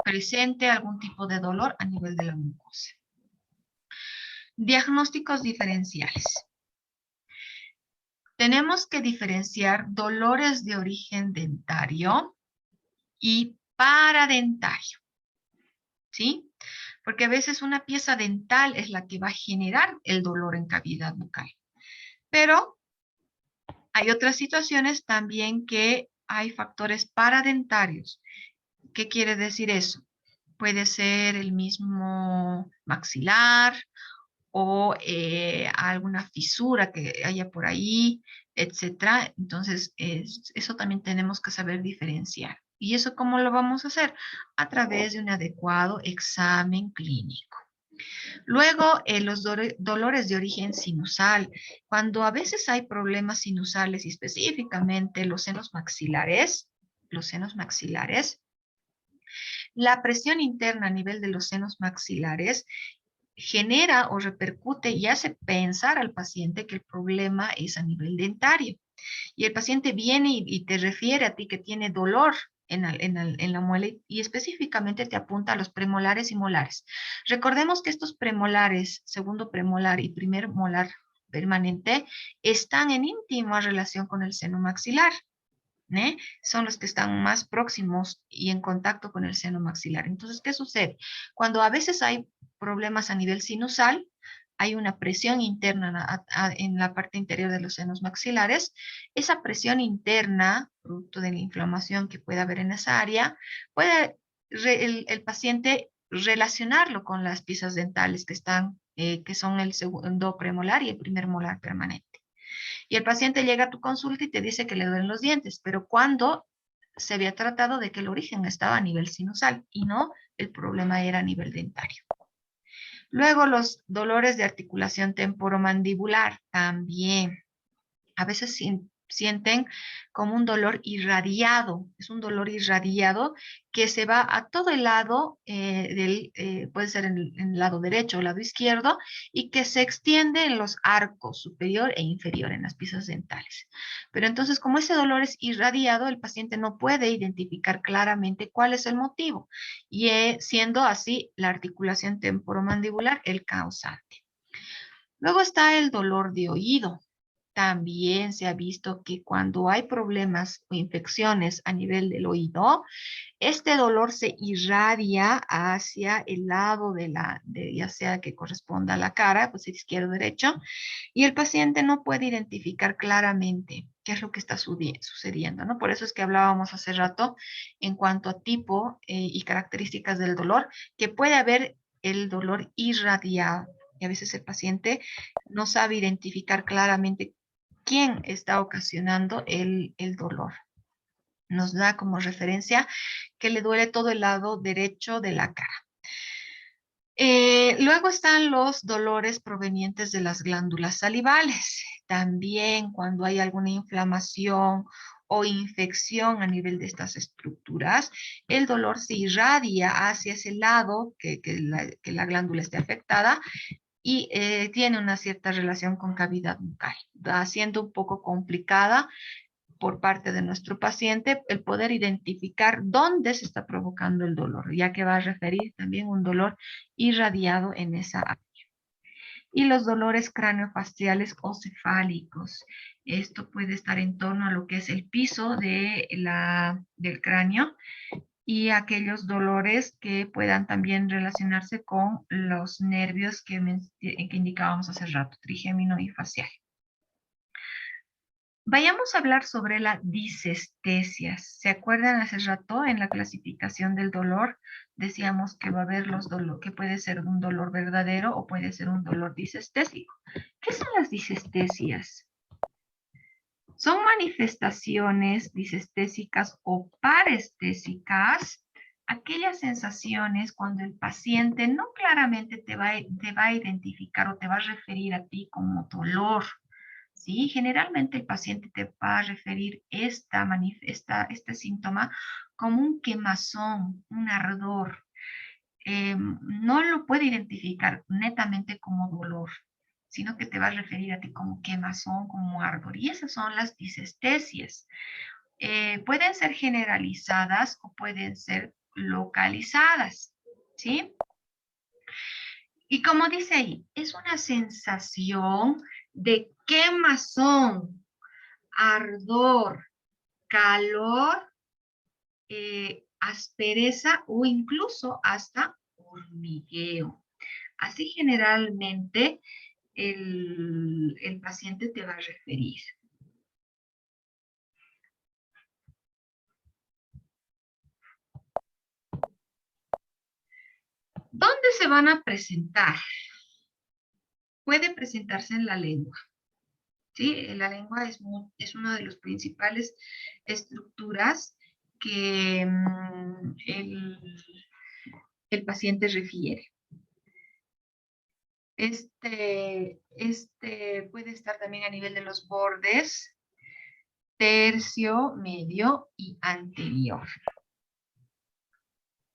presente algún tipo de dolor a nivel de la mucosa. Diagnósticos diferenciales. Tenemos que diferenciar dolores de origen dentario y paradentario, ¿sí? Porque a veces una pieza dental es la que va a generar el dolor en cavidad bucal. Pero hay otras situaciones también que hay factores paradentarios. ¿Qué quiere decir eso? Puede ser el mismo maxilar o alguna fisura que haya por ahí, etcétera. Entonces, eso también tenemos que saber diferenciar. ¿Y eso cómo lo vamos a hacer? A través de un adecuado examen clínico. Luego, los dolores de origen sinusal. Cuando a veces hay problemas sinusales, y específicamente los senos maxilares, la presión interna a nivel de los senos maxilares genera o repercute y hace pensar al paciente que el problema es a nivel dentario. Y el paciente viene y te refiere a ti que tiene dolor en la muela y específicamente te apunta a los premolares y molares. Recordemos que estos premolares, segundo premolar y primer molar permanente, están en íntima relación con el seno maxilar. Son los que están más próximos y en contacto con el seno maxilar. Entonces, ¿qué sucede? Cuando a veces hay problemas a nivel sinusal, hay una presión interna en la parte interior de los senos maxilares. Esa presión interna, producto de la inflamación que puede haber en esa área, puede el paciente relacionarlo con las piezas dentales que son el segundo premolar y el primer molar permanente. Y el paciente llega a tu consulta y te dice que le duelen los dientes, pero cuando se había tratado de que el origen estaba a nivel sinusal y no el problema era a nivel dentario. Luego los dolores de articulación temporomandibular también. A veces sienten como un dolor irradiado, es un dolor irradiado que se va a todo el lado, puede ser en el lado derecho o lado izquierdo, y que se extiende en los arcos superior e inferior, en las piezas dentales. Pero entonces, como ese dolor es irradiado, el paciente no puede identificar claramente cuál es el motivo, y siendo así la articulación temporomandibular el causante. Luego está el dolor de oído. También se ha visto que cuando hay problemas o infecciones a nivel del oído, este dolor se irradia hacia el lado ya sea que corresponda a la cara, pues izquierdo o derecho, y el paciente no puede identificar claramente qué es lo que está sucediendo, ¿no? Por eso es que hablábamos hace rato en cuanto a tipo y características del dolor, que puede haber el dolor irradiado. Y a veces el paciente no sabe identificar claramente quién está ocasionando el dolor. Nos da como referencia que le duele todo el lado derecho de la cara. Luego están los dolores provenientes de las glándulas salivales. También cuando hay alguna inflamación o infección a nivel de estas estructuras, el dolor se irradia hacia ese lado que la glándula esté afectada y tiene una cierta relación con cavidad bucal, va siendo un poco complicada por parte de nuestro paciente el poder identificar dónde se está provocando el dolor, ya que va a referir también un dolor irradiado en esa área. Y los dolores craneofaciales o cefálicos. Esto puede estar en torno a lo que es el piso del cráneo y aquellos dolores que puedan también relacionarse con los nervios que indicábamos hace rato, trigémino y facial. Vayamos a hablar sobre la disestesia. ¿Se acuerdan hace rato en la clasificación del dolor? Decíamos que va a haber que puede ser un dolor verdadero o puede ser un dolor disestésico. ¿Qué son las disestesias? Son manifestaciones disestésicas o parestésicas, aquellas sensaciones cuando el paciente no claramente te va a identificar o te va a referir a ti como dolor. ¿Sí? Generalmente el paciente te va a referir este síntoma como un quemazón, un ardor. No lo puede identificar netamente como dolor, sino que te va a referir a ti como quemazón, como ardor. Y esas son las disestesias. Pueden ser generalizadas o pueden ser localizadas, ¿sí? Y como dice ahí, es una sensación de quemazón, ardor, calor, aspereza o incluso hasta hormigueo. Así generalmente el paciente te va a referir. ¿Dónde se van a presentar? Puede presentarse en la lengua. ¿Sí? La lengua es una de las principales estructuras que el paciente refiere. Puede estar también a nivel de los bordes, tercio, medio y anterior.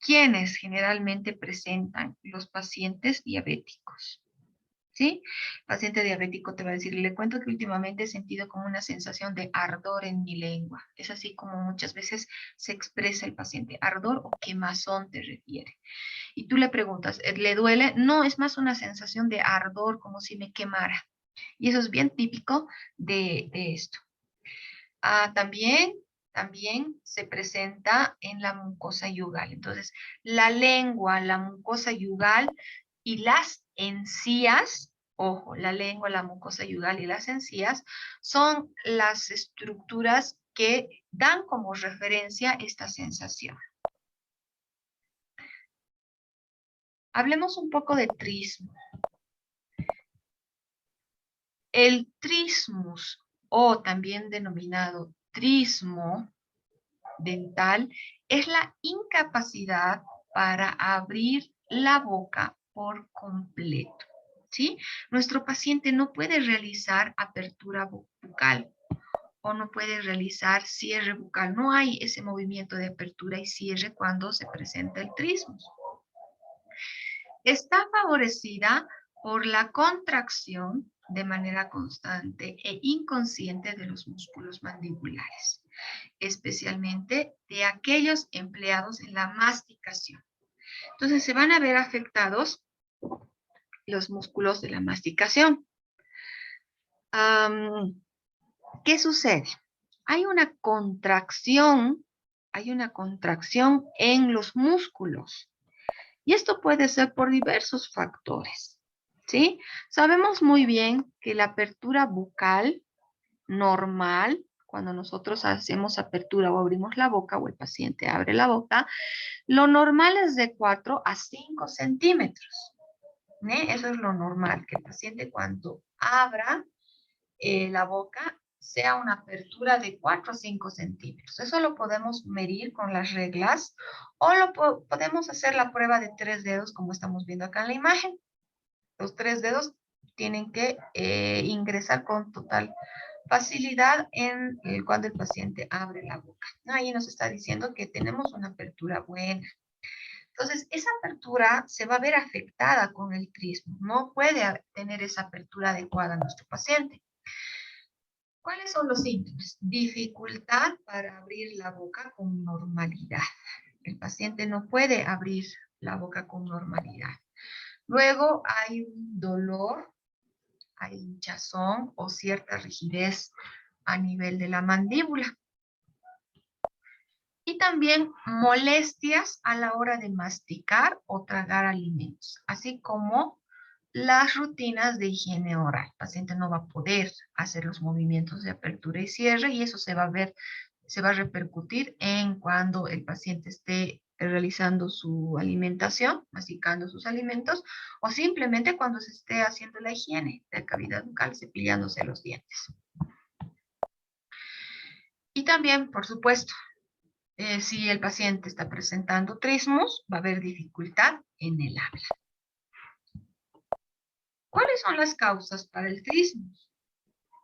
¿Quiénes generalmente presentan? Los pacientes diabéticos. ¿Sí? El paciente diabético te va a decir, le cuento que últimamente he sentido como una sensación de ardor en mi lengua. Es así como muchas veces se expresa el paciente. Ardor o quemazón te refiere. Y tú le preguntas, ¿le duele? No, es más una sensación de ardor, como si me quemara. Y eso es bien típico de esto. También se presenta en la mucosa yugal. Entonces, la lengua, la mucosa yugal y las encías, ojo, la lengua, la mucosa yugal y las encías son las estructuras que dan como referencia esta sensación. Hablemos un poco de trismo. El trismus, o también denominado trismo dental, es la incapacidad para abrir la boca por completo. ¿Sí? Nuestro paciente no puede realizar apertura bucal o no puede realizar cierre bucal. No hay ese movimiento de apertura y cierre cuando se presenta el trismus. Está favorecida por la contracción de manera constante e inconsciente de los músculos mandibulares, especialmente de aquellos empleados en la masticación. Entonces se van a ver afectados los músculos de la masticación. ¿Qué sucede? Hay una contracción en los músculos. Y esto puede ser por diversos factores, ¿sí? Sabemos muy bien que la apertura bucal normal, cuando nosotros hacemos apertura o abrimos la boca o el paciente abre la boca, lo normal es de 4 a 5 centímetros. Eso es lo normal, que el paciente cuando abra la boca sea una apertura de 4 a 5 centímetros. Eso lo podemos medir con las reglas o podemos hacer la prueba de 3 dedos como estamos viendo acá en la imagen. Los 3 dedos tienen que ingresar con total facilidad cuando el paciente abre la boca. Ahí nos está diciendo que tenemos una apertura buena. Entonces, esa apertura se va a ver afectada con el trismo. No puede tener esa apertura adecuada a nuestro paciente. ¿Cuáles son los síntomas? Dificultad para abrir la boca con normalidad. El paciente no puede abrir la boca con normalidad. Luego hay un dolor, hay hinchazón o cierta rigidez a nivel de la mandíbula. Y también molestias a la hora de masticar o tragar alimentos, así como las rutinas de higiene oral. El paciente no va a poder hacer los movimientos de apertura y cierre y eso se va a ver, se va a repercutir en cuando el paciente esté realizando su alimentación, masticando sus alimentos, o simplemente cuando se esté haciendo la higiene de cavidad bucal, cepillándose los dientes. Y también, por supuesto, si el paciente está presentando trismus, va a haber dificultad en el habla. ¿Cuáles son las causas para el trismus?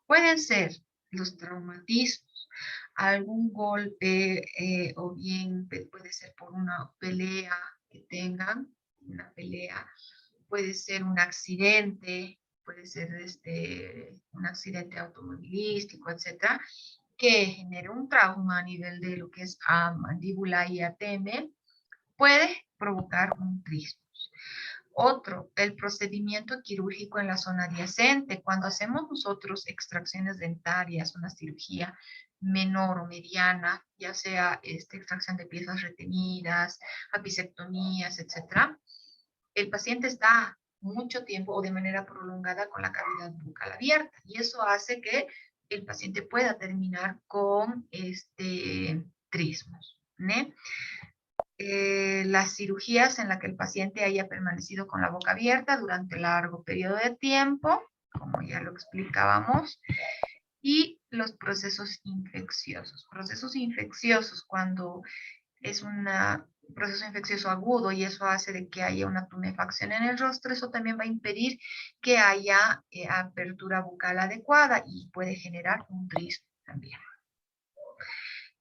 Pueden ser los traumatismos, algún golpe o bien puede ser por una pelea que tengan, una pelea, puede ser un accidente, puede ser un accidente automovilístico, etcétera, que genere un trauma a nivel de lo que es mandíbula y ATM, puede provocar un trismus. Otro, el procedimiento quirúrgico en la zona adyacente. Cuando hacemos nosotros extracciones dentarias, una cirugía menor o mediana, ya sea extracción de piezas retenidas, apicectomías, etc., el paciente está mucho tiempo o de manera prolongada con la cavidad bucal abierta y eso hace que el paciente pueda terminar con trismus, ¿no? Las cirugías en las que el paciente haya permanecido con la boca abierta durante largo periodo de tiempo, como ya lo explicábamos, y los procesos infecciosos. Procesos infecciosos cuando es un proceso infeccioso agudo y eso hace de que haya una tumefacción en el rostro, eso también va a impedir que haya apertura bucal adecuada y puede generar un trismo también.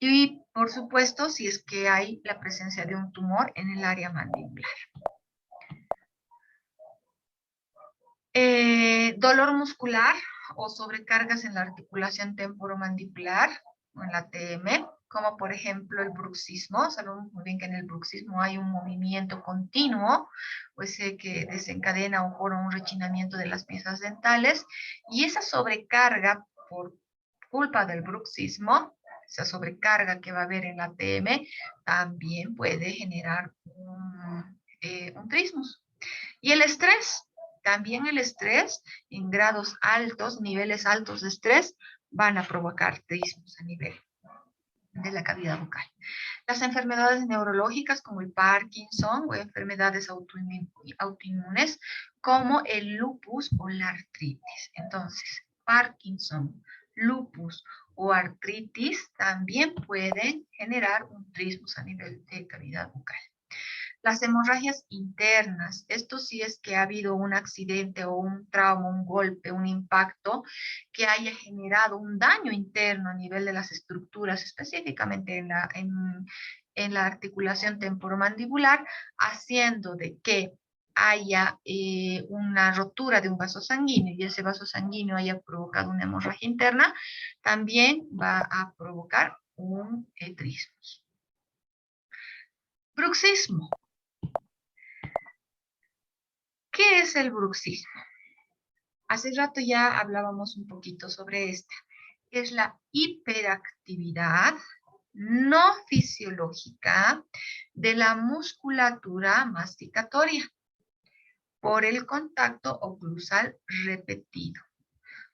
Y, por supuesto, si es que hay la presencia de un tumor en el área mandibular. Dolor muscular o sobrecargas en la articulación temporomandibular o en la TM, como por ejemplo el bruxismo. Sabemos muy bien que en el bruxismo hay un movimiento continuo, pues que desencadena o por un rechinamiento de las piezas dentales, y esa sobrecarga por culpa del bruxismo, esa sobrecarga que va a haber en la TM, también puede generar un trismus. Y el estrés, también el estrés en grados altos, niveles altos de estrés, van a provocar trismus a nivel de la cavidad bucal. Las enfermedades neurológicas como el Parkinson o enfermedades autoinmunes como el lupus o la artritis. Entonces, Parkinson, lupus o artritis también pueden generar un trismus a nivel de cavidad bucal. Las hemorragias internas, esto sí es que ha habido un accidente o un trauma, un golpe, un impacto que haya generado un daño interno a nivel de las estructuras, específicamente en la articulación temporomandibular, haciendo de que haya una rotura de un vaso sanguíneo y ese vaso sanguíneo haya provocado una hemorragia interna, también va a provocar un trismus. Bruxismo. ¿Qué es el bruxismo? Hace rato ya hablábamos un poquito sobre esta. Es la hiperactividad no fisiológica de la musculatura masticatoria por el contacto oclusal repetido,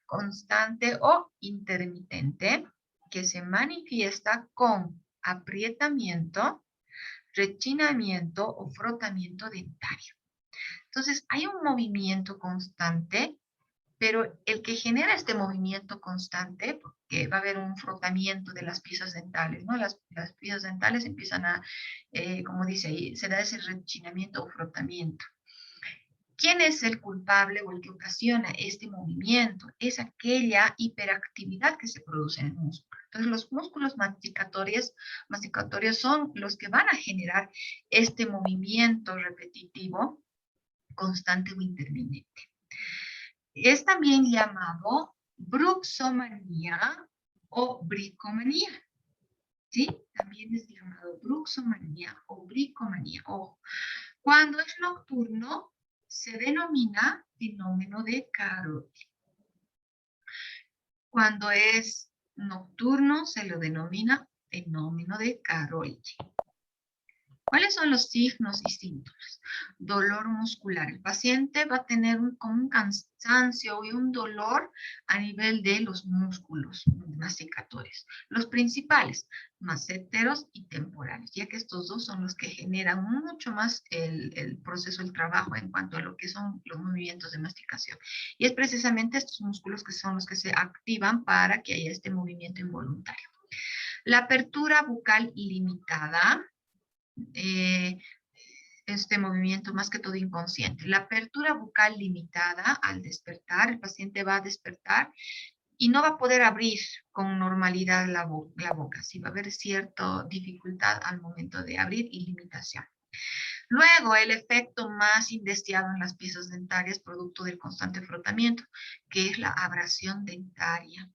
constante o intermitente, que se manifiesta con aprietamiento, rechinamiento o frotamiento dentario. Entonces, hay un movimiento constante, pero el que genera este movimiento constante, porque va a haber un frotamiento de las piezas dentales, ¿no? Las piezas dentales empiezan a, como dice ahí, se da ese rechinamiento o frotamiento. ¿Quién es el culpable o el que ocasiona este movimiento? Es aquella hiperactividad que se produce en el músculo. Entonces, los músculos masticatorios son los que van a generar este movimiento repetitivo, constante o intermitente. Es también llamado bruxomanía o bricomanía. ¿Sí? También es llamado bruxomanía o bricomanía. Ojo. Cuando es nocturno, se denomina fenómeno de Caroli. Cuando es nocturno, se lo denomina fenómeno de Caroli. ¿Cuáles son los signos y síntomas? Dolor muscular. El paciente va a tener un cansancio y un dolor a nivel de los músculos masticatorios. Los principales, maceteros y temporales, ya que estos dos son los que generan mucho más el proceso, el trabajo en cuanto a lo que son los movimientos de masticación. Y es precisamente estos músculos que son los que se activan para que haya este movimiento involuntario. La apertura bucal limitada, este movimiento más que todo inconsciente. La apertura bucal limitada al despertar, el paciente va a despertar y no va a poder abrir con normalidad la boca, sí va a haber cierta dificultad al momento de abrir y limitación. Luego, el efecto más indeseado en las piezas dentarias, producto del constante frotamiento, que es la abrasión dentaria.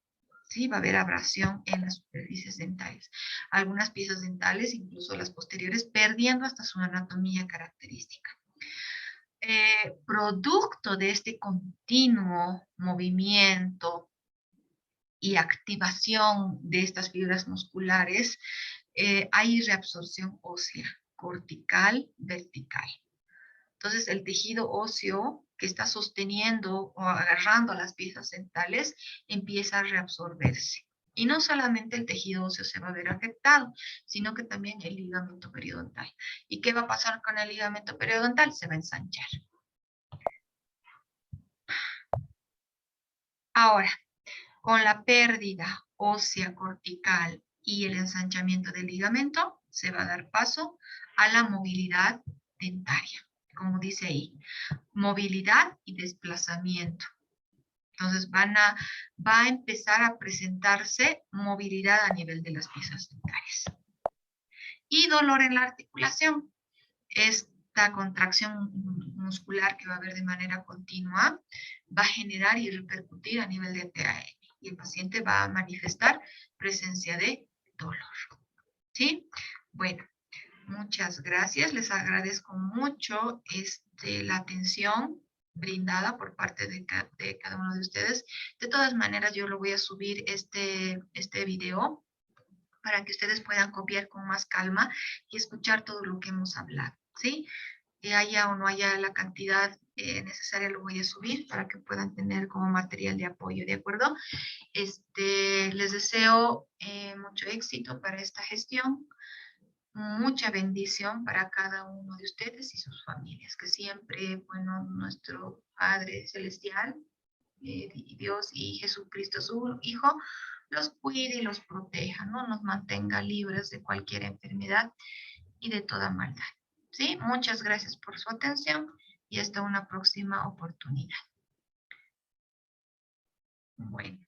¿Sí? Va a haber abrasión en las superficies dentales. Algunas piezas dentales, incluso las posteriores, perdiendo hasta su anatomía característica. Producto de este continuo movimiento y activación de estas fibras musculares, hay reabsorción ósea, cortical, vertical. Entonces, el tejido óseo que está sosteniendo o agarrando las piezas dentales empieza a reabsorberse. Y no solamente el tejido óseo se va a ver afectado, sino que también el ligamento periodontal. ¿Y qué va a pasar con el ligamento periodontal? Se va a ensanchar. Ahora, con la pérdida ósea cortical y el ensanchamiento del ligamento, se va a dar paso a la movilidad dentaria, como dice ahí, movilidad y desplazamiento. Entonces va a empezar a presentarse movilidad a nivel de las piezas dentales. Y dolor en la articulación. Esta contracción muscular que va a haber de manera continua va a generar y repercutir a nivel de TAM. Y el paciente va a manifestar presencia de dolor. ¿Sí? Bueno, muchas gracias. Les agradezco mucho la atención brindada por parte de cada uno de ustedes. De todas maneras, yo lo voy a subir este video para que ustedes puedan copiar con más calma y escuchar todo lo que hemos hablado, ¿sí? Haya o no haya la cantidad necesaria, lo voy a subir para que puedan tener como material de apoyo, ¿de acuerdo? Les deseo mucho éxito para esta gestión, mucha bendición para cada uno de ustedes y sus familias, que siempre, bueno, nuestro Padre Celestial, Dios y Jesucristo, su Hijo, los cuide y los proteja, ¿no? Nos mantenga libres de cualquier enfermedad y de toda maldad. ¿Sí? Muchas gracias por su atención y hasta una próxima oportunidad. Bueno.